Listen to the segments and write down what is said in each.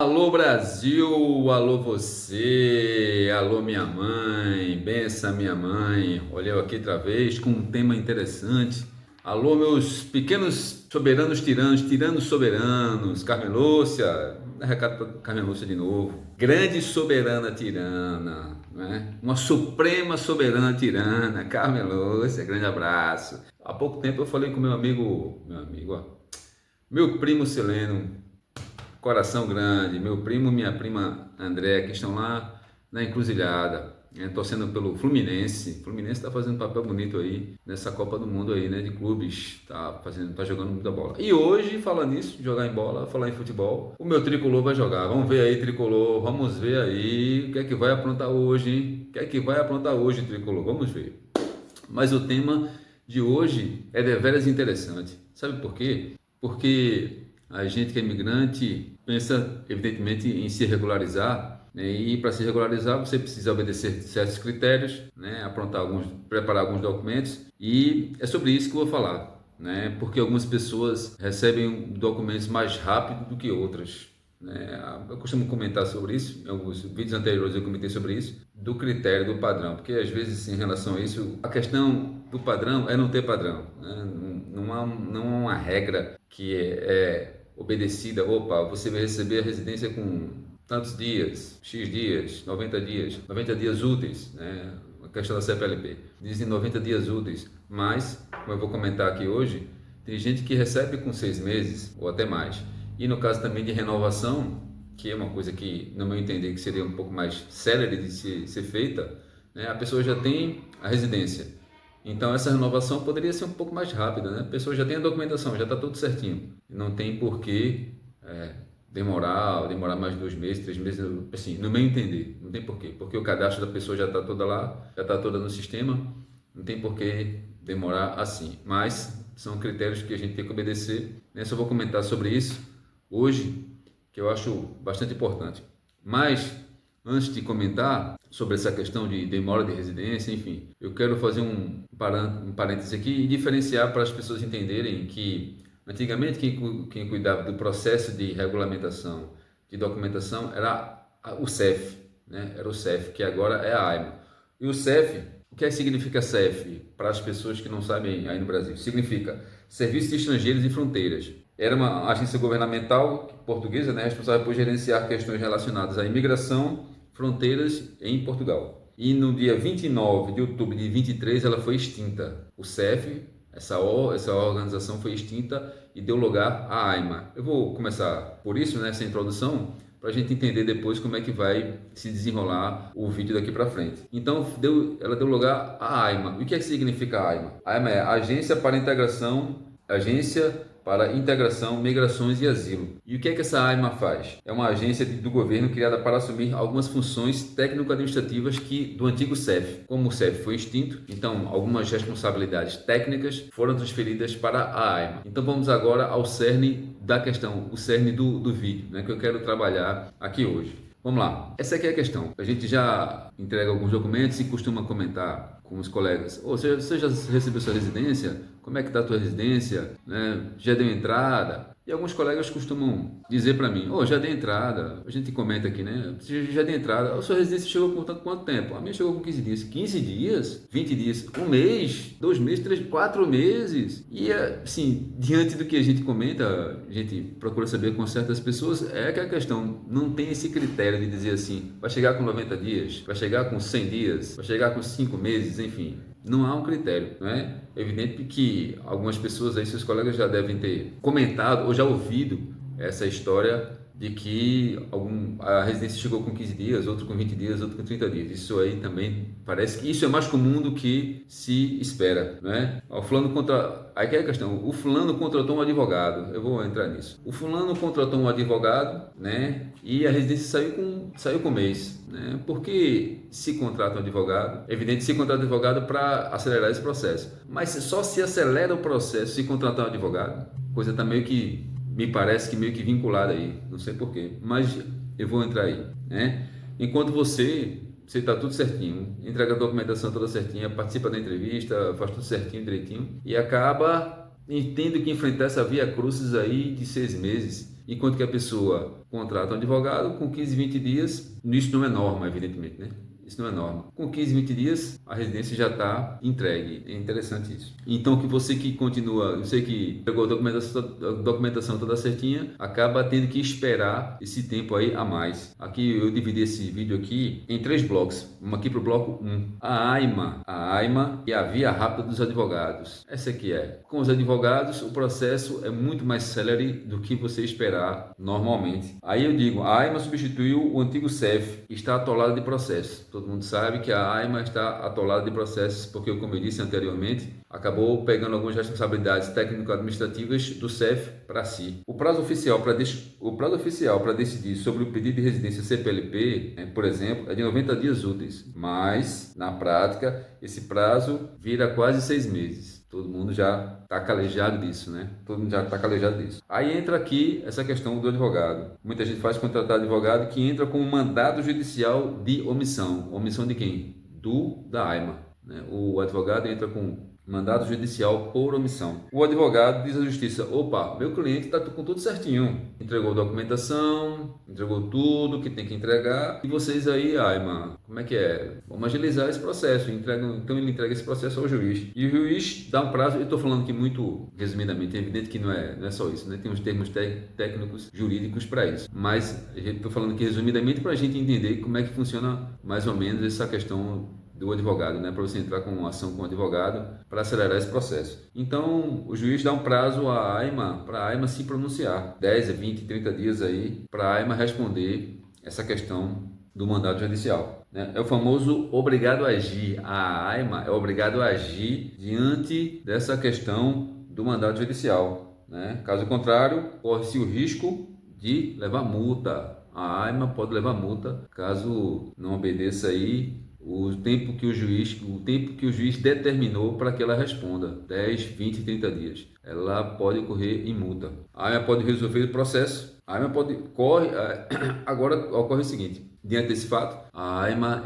Alô Brasil, alô você, alô minha mãe, benção minha mãe. Olha eu aqui outra vez com um tema interessante. Alô meus pequenos soberanos tiranos, tiranos soberanos, Carmen Lúcia, dá recado para Carmen Lúcia de novo. Grande soberana tirana, né? Uma suprema soberana tirana, Carmen Lúcia, grande abraço. Há pouco tempo eu falei com ó, meu primo Sileno. Coração Grande, meu primo e minha prima André, que estão lá na encruzilhada, torcendo pelo Fluminense. O Fluminense está fazendo um papel bonito aí nessa Copa do Mundo aí, né, de clubes, tá jogando muita bola. E hoje, falando nisso, jogar em bola, falar em futebol, o meu tricolor vai jogar. Vamos ver aí, tricolor, vamos ver aí o que é que vai aprontar hoje, hein? O que é que vai aprontar hoje, tricolor? Vamos ver. Mas o tema de hoje é deveras interessante. Sabe por quê? Porque a gente que é imigrante pensa, evidentemente, em se regularizar, né? E para se regularizar você precisa obedecer certos critérios, né? Preparar alguns documentos, e é sobre isso que eu vou falar, né? Porque algumas pessoas recebem documentos mais rápido do que outras, né? Eu costumo comentar sobre isso, em alguns vídeos anteriores eu comentei sobre isso, do critério, do padrão, porque às vezes em relação a isso, a questão do padrão é não ter padrão, né? Não há uma regra que é obedecida. Opa, você vai receber a residência com tantos dias, X dias, 90 dias úteis, né? A questão da CPLP, dizem 90 dias úteis, mas, como eu vou comentar aqui hoje, tem gente que recebe com 6 meses ou até mais. E no caso também de renovação, que é uma coisa que, no meu entender, que seria um pouco mais célere de ser feita, né? A pessoa já tem a residência. Então essa renovação poderia ser um pouco mais rápida, né? A pessoa já tem a documentação, já está tudo certinho. Não tem por que demorar mais 2 meses, 3 meses, assim, no meu entender, não tem por quê. Porque o cadastro da pessoa já está toda lá, já está toda no sistema, não tem por que demorar assim. Mas são critérios que a gente tem que obedecer, né? Só vou comentar sobre isso hoje, que eu acho bastante importante. Mas, antes de comentar sobre essa questão de demora de residência, enfim, eu quero fazer um parêntese aqui e diferenciar para as pessoas entenderem que, antigamente, quem cuidava do processo de regulamentação, de documentação, era o CEF, né? Era o CEF, que agora é a AIMA. E o CEF, o que significa CEF para as pessoas que não sabem aí no Brasil? Significa Serviço de Estrangeiros e Fronteiras. Era uma agência governamental portuguesa, né, responsável por gerenciar questões relacionadas à imigração, fronteiras em Portugal. E no dia 29 de outubro de 23 ela foi extinta. O CEF, essa organização foi extinta e deu lugar à AIMA. Eu vou começar por isso, né, essa introdução, para a gente entender depois como é que vai se desenrolar o vídeo daqui para frente. Então, ela deu lugar à AIMA. E o que é que significa a AIMA? A AIMA é Agência para Integração, Migrações e Asilo. E o que é que essa AIMA faz? É uma agência do governo criada para assumir algumas funções técnico-administrativas do antigo CEF. Como o CEF foi extinto, então algumas responsabilidades técnicas foram transferidas para a AIMA. Então vamos agora ao cerne da questão, o cerne do vídeo, né, que eu quero trabalhar aqui hoje. Vamos lá, essa aqui é a questão. A gente já entrega alguns documentos e costuma comentar com os colegas: você já recebeu sua residência? Como é que está a tua residência? Né? Já deu entrada? E alguns colegas costumam dizer para mim: já dei entrada. A gente comenta aqui, né? Já dei entrada. A sua residência chegou com quanto tempo? A minha chegou com 15 dias. 15 dias? 20 dias? Um mês? 2 meses? 3, 4 meses? E assim, diante do que a gente comenta, a gente procura saber com certas pessoas, é que a questão não tem esse critério de dizer assim: vai chegar com 90 dias, vai chegar com 100 dias, vai chegar com 5 meses, enfim. Não há um critério, não é? É evidente que algumas pessoas aí, seus colegas já devem ter comentado ou já ouvido essa história de que a residência chegou com 15 dias, outro com 20 dias, outro com 30 dias. Isso aí também parece que isso é mais comum do que se espera, não é? Aí que é a questão: o fulano contratou um advogado, eu vou entrar nisso. O fulano contratou um advogado, né? E a residência saiu com um mês, né? Porque se contrata um advogado, é evidente que se contrata um advogado para acelerar esse processo. Mas só se acelera o processo se contratar um advogado, coisa tá meio que, me parece que meio que vinculada aí, não sei porquê, mas eu vou entrar aí, né? Enquanto você está tudo certinho, entrega a documentação toda certinha, participa da entrevista, faz tudo certinho, direitinho, e acaba tendo que enfrentar essa via crucis aí de 6 meses, enquanto que a pessoa contrata um advogado com 15, 20 dias, isso não é norma, evidentemente, né? Isso não é norma. Com 15, 20 dias, a residência já está entregue. É interessante isso. Então, que você que continua, você que pegou a documentação toda certinha, acaba tendo que esperar esse tempo aí a mais. Aqui eu dividi esse vídeo aqui em 3 blocos. Vamos aqui para o bloco 1. A AIMA e a via rápida dos advogados. Essa aqui é. Com os advogados, o processo é muito mais célere do que você esperar normalmente. Aí eu digo, a AIMA substituiu o antigo CEF, que está atolado de processo. Todo mundo sabe que a AIMA está atolada de processos porque, como eu disse anteriormente, acabou pegando algumas responsabilidades técnico-administrativas do CEF para si. O prazo oficial para decidir sobre o pedido de residência CPLP, por exemplo, é de 90 dias úteis, mas, na prática, esse prazo vira quase 6 meses. Todo mundo já está calejado disso, né? Todo mundo já está calejado disso. Aí entra aqui essa questão do advogado. Muita gente faz contratar advogado que entra com um mandado judicial de omissão. Omissão de quem? Da AIMA. Né? O advogado entra com mandado judicial por omissão. O advogado diz à justiça, opa, meu cliente está com tudo certinho, entregou documentação, entregou tudo que tem que entregar, e vocês aí, AIMA, como é que é? Vamos agilizar esse processo. Então ele entrega esse processo ao juiz. E o juiz dá um prazo, eu estou falando aqui muito resumidamente, é evidente que não é só isso, né? Tem uns termos técnicos, jurídicos para isso. Mas eu estou falando aqui resumidamente para a gente entender como é que funciona mais ou menos essa questão do advogado, né, para você entrar com uma ação com o advogado para acelerar esse processo. Então, o juiz dá um prazo à AIMA, para a AIMA se pronunciar, 10, 20, 30 dias aí, para a AIMA responder essa questão do mandado judicial. Né? É o famoso obrigado a agir. A AIMA é obrigado a agir diante dessa questão do mandado judicial. Né? Caso contrário, corre-se o risco de levar multa. A AIMA pode levar multa caso não obedeça aí o tempo que o juiz determinou para que ela responda, 10, 20, 30 dias. Ela pode correr em multa. A AIMA pode resolver o processo. A AIMA agora ocorre o seguinte, diante desse fato, a AIMA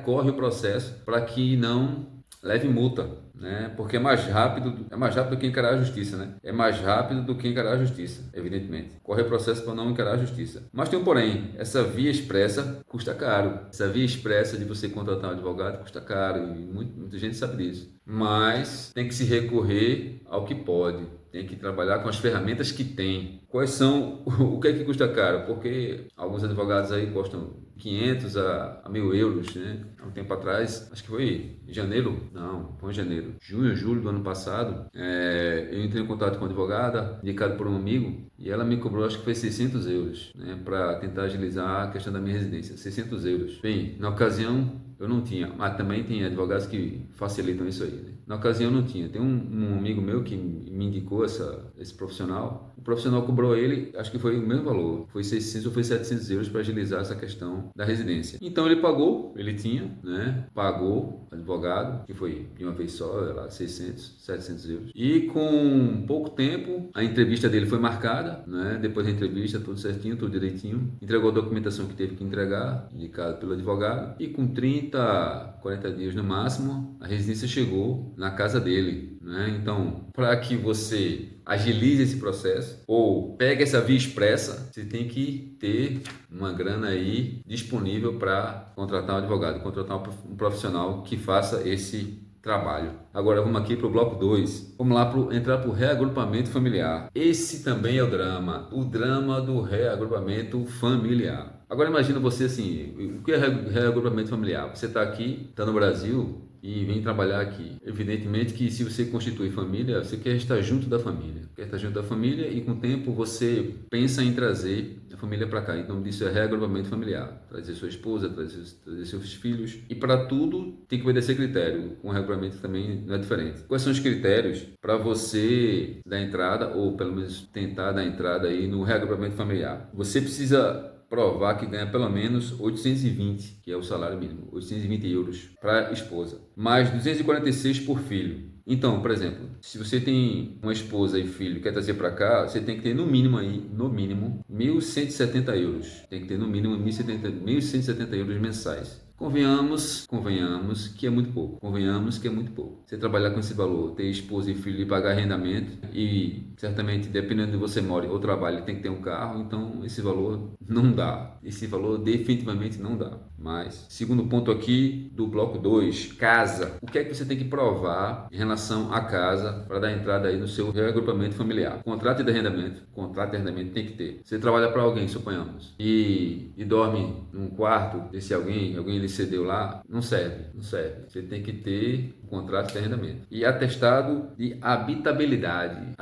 corre o processo para que não leve multa, né? Porque é mais rápido do que encarar a justiça, né? É mais rápido do que encarar a justiça, evidentemente. Corre o processo para não encarar a justiça. Mas tem um porém, essa via expressa custa caro. Essa via expressa de você contratar um advogado custa caro e muita gente sabe disso. Mas tem que se recorrer ao que pode. Tem que trabalhar com as ferramentas que tem. Quais são? O que é que custa caro? Porque alguns advogados aí custam 500 a 1.000 euros, né? Há um tempo atrás, acho que foi em janeiro? Não, foi em janeiro. Junho, julho do ano passado, eu entrei em contato com uma advogada, indicado por um amigo, e ela me cobrou, acho que foi 600 euros, né? Para tentar agilizar a questão da minha residência. 600 euros. Bem, na ocasião, eu não tinha, mas também tem advogados que facilitam isso aí, né? Na ocasião eu não tinha. Tem um amigo meu que me indicou esse profissional. O profissional cobrou ele, acho que foi o mesmo valor. Foi 600 ou foi 700 euros para agilizar essa questão da residência. Então ele pagou, ele tinha, né? Pagou advogado, que foi de uma vez só, lá, 600, 700 euros. E com pouco tempo, a entrevista dele foi marcada, né? Depois da entrevista, tudo certinho, tudo direitinho. Entregou a documentação que teve que entregar, indicado pelo advogado. E com 30, 40 dias no máximo, a residência chegou na casa dele, né? Então, para que você agilize esse processo ou pegue essa via expressa, você tem que ter uma grana aí disponível para contratar um advogado, contratar um profissional que faça esse trabalho. Agora vamos aqui para o bloco 2. Vamos lá entrar para o reagrupamento familiar. Esse também é o drama do reagrupamento familiar. Agora imagina você assim, o que é reagrupamento familiar? Você está aqui, está no Brasil e vem trabalhar aqui. Evidentemente que se você constitui família, você quer estar junto da família. Quer estar junto da família e com o tempo você pensa em trazer a família para cá. Então isso é reagrupamento familiar. Trazer sua esposa, trazer seus filhos. E para tudo tem que obedecer critério. Com o reagrupamento também não é diferente. Quais são os critérios para você dar entrada, ou pelo menos tentar dar entrada aí no reagrupamento familiar? Você precisa provar que ganha pelo menos 820, que é o salário mínimo, 820 euros para a esposa, mais 246 por filho. Então, por exemplo, se você tem uma esposa e filho e quer trazer para cá, você tem que ter no mínimo 1.170 euros. Tem que ter no mínimo 1.170 euros mensais. Convenhamos que é muito pouco. Convenhamos que é muito pouco. Você trabalhar com esse valor, ter esposa e filho e pagar arrendamento e certamente, dependendo de você mora ou trabalha, tem que ter um carro, então esse valor não dá. Esse valor definitivamente não dá. Mas, segundo ponto aqui do bloco 2, casa. O que é que você tem que provar em relação à casa para dar entrada aí no seu reagrupamento familiar? Contrato de arrendamento tem que ter. Você trabalha para alguém, suponhamos, e dorme num quarto desse alguém lhe cedeu lá, não serve. Você tem que ter um contrato de arrendamento. E atestado de habitabilidade.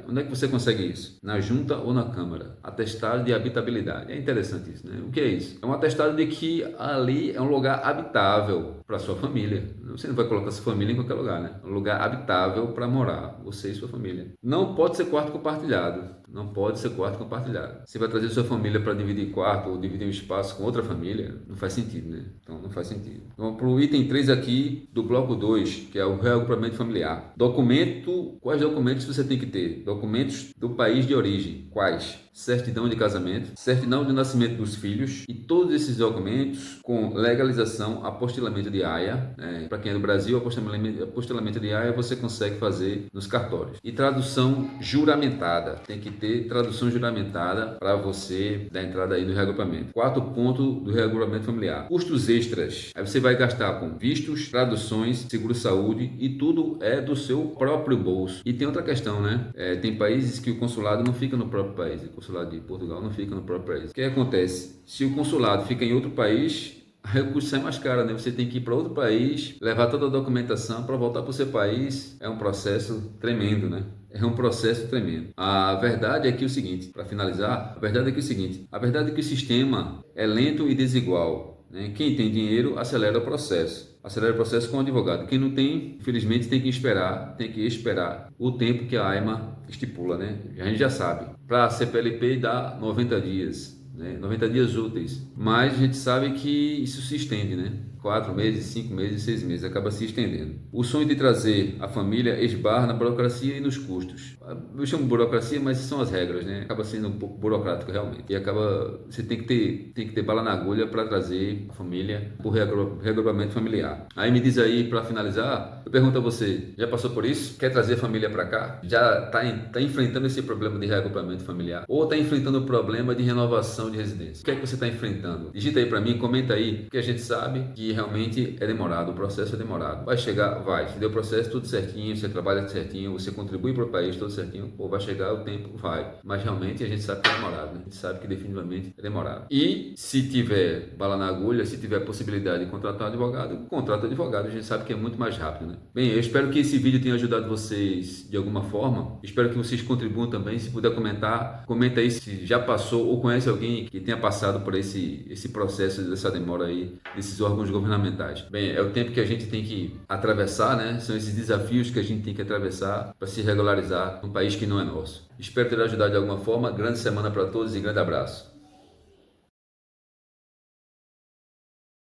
Onde é que você consegue isso? Na junta ou na câmara? Atestado de habitabilidade. É interessante isso, né? O que é isso? É um atestado de que ali é um lugar habitável para sua família. Você não vai colocar sua família em qualquer lugar, né? É um lugar habitável para morar, você e sua família. Não pode ser quarto compartilhado. Você vai trazer sua família para dividir quarto ou dividir um espaço com outra família? Não faz sentido, né? Então, não faz sentido. Então, para o item 3 aqui do bloco 2, que é o reagrupamento familiar. Quais documentos você tem que ter? Documentos do país de origem. Quais? Certidão de casamento, certidão de nascimento dos filhos e todos esses documentos com legalização, apostilamento de AIA. Para quem é do Brasil, apostilamento de AIA você consegue fazer nos cartórios. E tradução juramentada. Tem que ter tradução juramentada para você dar entrada aí no reagrupamento. Quarto ponto do reagrupamento familiar. Custos extras. Aí você vai gastar com vistos, traduções, seguro-saúde e tudo é do seu próprio bolso. E tem outra questão, né? Tem países que o consulado não fica no próprio país. O consulado de Portugal não fica no próprio país. O que acontece? Se o consulado fica em outro país, o custo sai mais caro, né? Você tem que ir para outro país, levar toda a documentação para voltar para o seu país. É um processo tremendo, né? A verdade é que o seguinte, para finalizar, a verdade é que o sistema é lento e desigual, né? Quem tem dinheiro acelera o processo com o advogado. Quem não tem, infelizmente, tem que esperar o tempo que a AIMA estipula, né? A gente já sabe. Para a CPLP dá 90 dias, né? 90 dias úteis. Mas a gente sabe que isso se estende, né? 4 meses, 5 meses, 6 meses, acaba se estendendo. O sonho de trazer a família esbarra na burocracia e nos custos. Eu chamo de burocracia, mas são as regras, né? Acaba sendo um pouco burocrático realmente. E você tem que ter bala na agulha para trazer a família para o reagrupamento familiar. Aí me diz aí, para finalizar, eu pergunto a você, já passou por isso? Quer trazer a família para cá? Já está enfrentando esse problema de reagrupamento familiar? Ou está enfrentando o problema de renovação de residência? O que é que você está enfrentando? Digita aí para mim, comenta aí, porque a gente sabe que realmente é demorado, o processo é demorado. Vai chegar, vai. Se deu o processo tudo certinho, você trabalha certinho, você contribui para o país tudo certinho, pô, vai chegar o tempo, vai. Mas realmente a gente sabe que é demorado, né? A gente sabe que definitivamente é demorado. E se tiver bala na agulha, se tiver possibilidade de contratar um advogado, contrata um advogado, a gente sabe que é muito mais rápido, né? Bem, eu espero que esse vídeo tenha ajudado vocês de alguma forma. Espero que vocês contribuam também. Se puder comentar, comenta aí se já passou ou conhece alguém que tenha passado por esse processo dessa demora aí, desses órgãos governamentais. Bem, é o tempo que a gente tem que atravessar, né? São esses desafios que a gente tem que atravessar para se regularizar num país que não é nosso. Espero ter ajudado de alguma forma. Grande semana para todos e grande abraço.